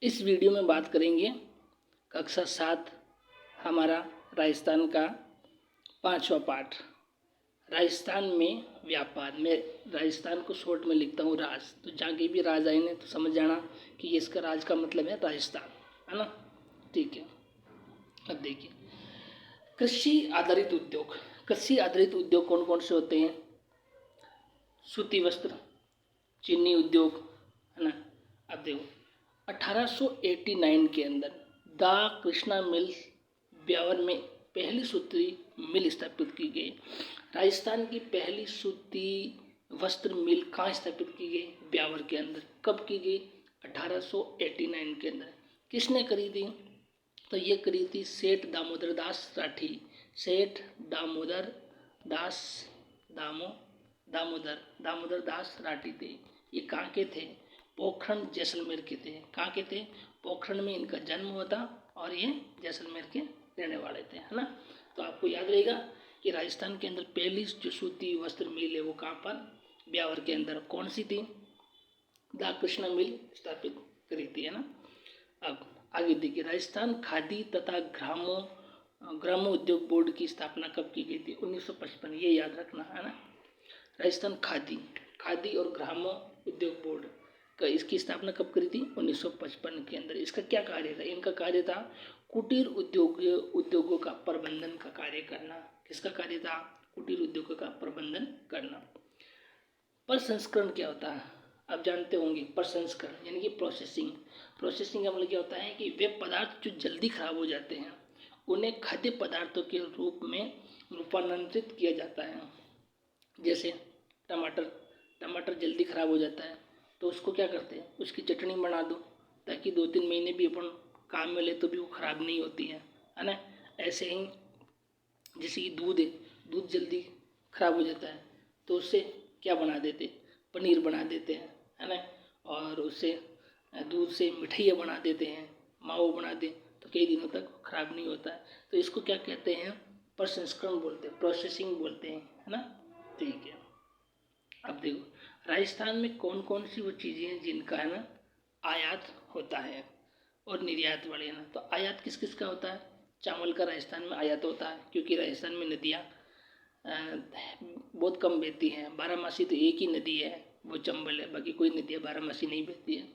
इस वीडियो में बात करेंगे कक्षा 7 हमारा राजस्थान का 5वां पाठ, राजस्थान में व्यापार। मैं राजस्थान को शॉर्ट में लिखता हूँ राज, तो जहाँ की भी राज आए ना तो समझ जाना कि ये इसका राज का मतलब है राजस्थान, है ना। ठीक है, अब देखिए कृषि आधारित उद्योग। कृषि आधारित उद्योग कौन कौन से होते हैं? सूती वस्त्र, चीनी उद्योग, है ना। अब देखो 1889 के अंदर द कृष्णा मिल ब्यावर में पहली सूती मिल स्थापित की गई। राजस्थान की पहली सूती वस्त्र मिल कहाँ स्थापित की गई? ब्यावर के अंदर। कब की गई? 1889 के अंदर। किसने करी थी? तो ये करी थी सेठ दामोदर दास राठी। सेठ दामोदर दास दामोदर दास राठी थे। ये कहाँ के थे? पोखरण जैसलमेर के थे। कहाँ के थे? पोखरण में इनका जन्म हुआ था और ये जैसलमेर के रहने वाले थे, है ना। तो आपको याद रहेगा कि राजस्थान के अंदर पहली जो सूती वस्त्र मिल है वो कहाँ पर? ब्यावर के अंदर। कौन सी थी? द कृष्णा मिल स्थापित करी थी, है ना। अब आगे देखिए राजस्थान खादी तथा ग्रामोद्योग बोर्ड की स्थापना कब की गई थी? 1955। ये याद रखना, है ना। राजस्थान खादी और ग्रामो उद्योग बोर्ड का इसकी स्थापना कब करी थी? 1955 के अंदर। इसका क्या कार्य था? इनका कार्य था कुटीर उद्योगों का प्रबंधन का कार्य करना। किसका कार्य था? कुटीर उद्योगों का प्रबंधन करना। प्रसंस्करण क्या होता है? आप जानते होंगे प्रसंस्करण यानी कि प्रोसेसिंग। प्रोसेसिंग का मतलब क्या होता है कि वे पदार्थ जो जल्दी खराब हो जाते हैं उन्हें खाद्य पदार्थों के रूप में रूपांतरित किया जाता है। जैसे टमाटर जल्दी खराब हो जाता है तो उसको क्या करते हैं? उसकी चटनी बना दो ताकि 2-3 महीने भी अपन काम में ले तो भी वो खराब नहीं होती है ना। ऐसे ही जैसे कि दूध है, दूध जल्दी खराब हो जाता है तो उससे क्या बना देते? पनीर बना देते हैं, है ना। और उससे दूध से मिठाइयाँ बना देते हैं, मावा बना दें तो कई दिनों तक खराब नहीं होता है। तो इसको क्या कहते हैं? प्रसंस्करण बोलते हैं, प्रोसेसिंग बोलते हैं, है ना। ठीक है, अब देखो राजस्थान में कौन कौन सी वो चीज़ें हैं जिनका है ना आयात होता है और निर्यात वाले, है ना। तो आयात किस किस का होता है? चावल का राजस्थान में आयात होता है क्योंकि राजस्थान में नदियाँ बहुत कम बहती हैं। बारहमासी तो एक ही नदी है, वो चंबल है, बाकी कोई नदियाँ बारहमासी नहीं बहती है।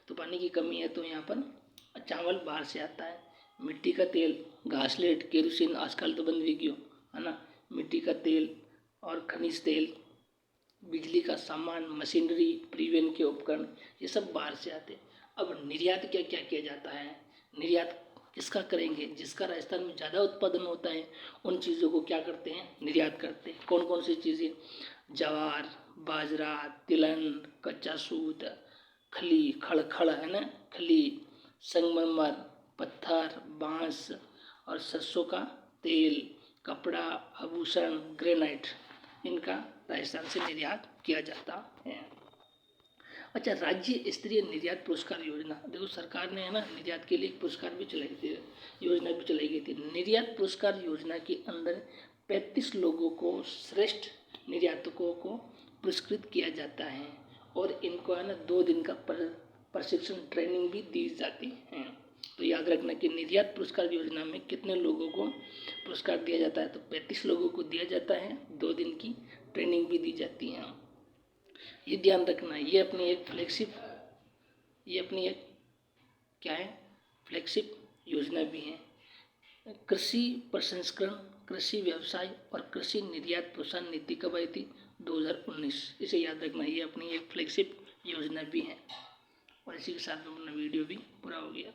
तो पानी की कमी है तो यहाँ पर चावल बाहर से आता है। मिट्टी का तेल, घासलेट, केरोसिन आजकल तो बंद भी क्यों, है ना। मिट्टी का तेल और खनिज तेल, बिजली का सामान, मशीनरी, परिवहन के उपकरण, ये सब बाहर से आते हैं। अब निर्यात क्या क्या किया जाता है? निर्यात किसका करेंगे? जिसका राजस्थान में ज़्यादा उत्पादन होता है उन चीज़ों को क्या करते हैं? निर्यात करते हैं। कौन कौन सी चीज़ें? ज्वार, बाजरा, तिलहन, कच्चा सूत, खली, खड़खड़, है ना, खली, संगमरमर, पत्थर, बांस और सरसों का तेल, कपड़ा, आभूषण, ग्रेनाइट, इनका राजस्थान से निर्यात किया जाता है। अच्छा, राज्य स्तरीय निर्यात पुरस्कार योजना। देखो सरकार ने है ना निर्यात के लिए एक पुरस्कार भी चलाई थी, योजना भी चलाई गई थी। निर्यात पुरस्कार योजना के अंदर 35 लोगों को श्रेष्ठ निर्यातकों को पुरस्कृत किया जाता है और इनको है ना 2 दिन का प्रशिक्षण ट्रेनिंग भी दी जाती है। तो याद रखना कि निर्यात पुरस्कार योजना में कितने लोगों को पुरस्कार दिया जाता है? तो 35 लोगों को दिया जाता है, 2 दिन की ट्रेनिंग भी दी जाती है। ये ध्यान रखना, ये अपनी एक क्या है? फ्लैगशिप योजना भी है। कृषि प्रसंस्करण, कृषि व्यवसाय और कृषि निर्यात प्रोत्साहन नीति कब आई थी? 2019। इसे याद रखना, ये अपनी एक फ्लैगशिप योजना भी है। और इसी के साथ में अपना वीडियो भी पूरा हो गया।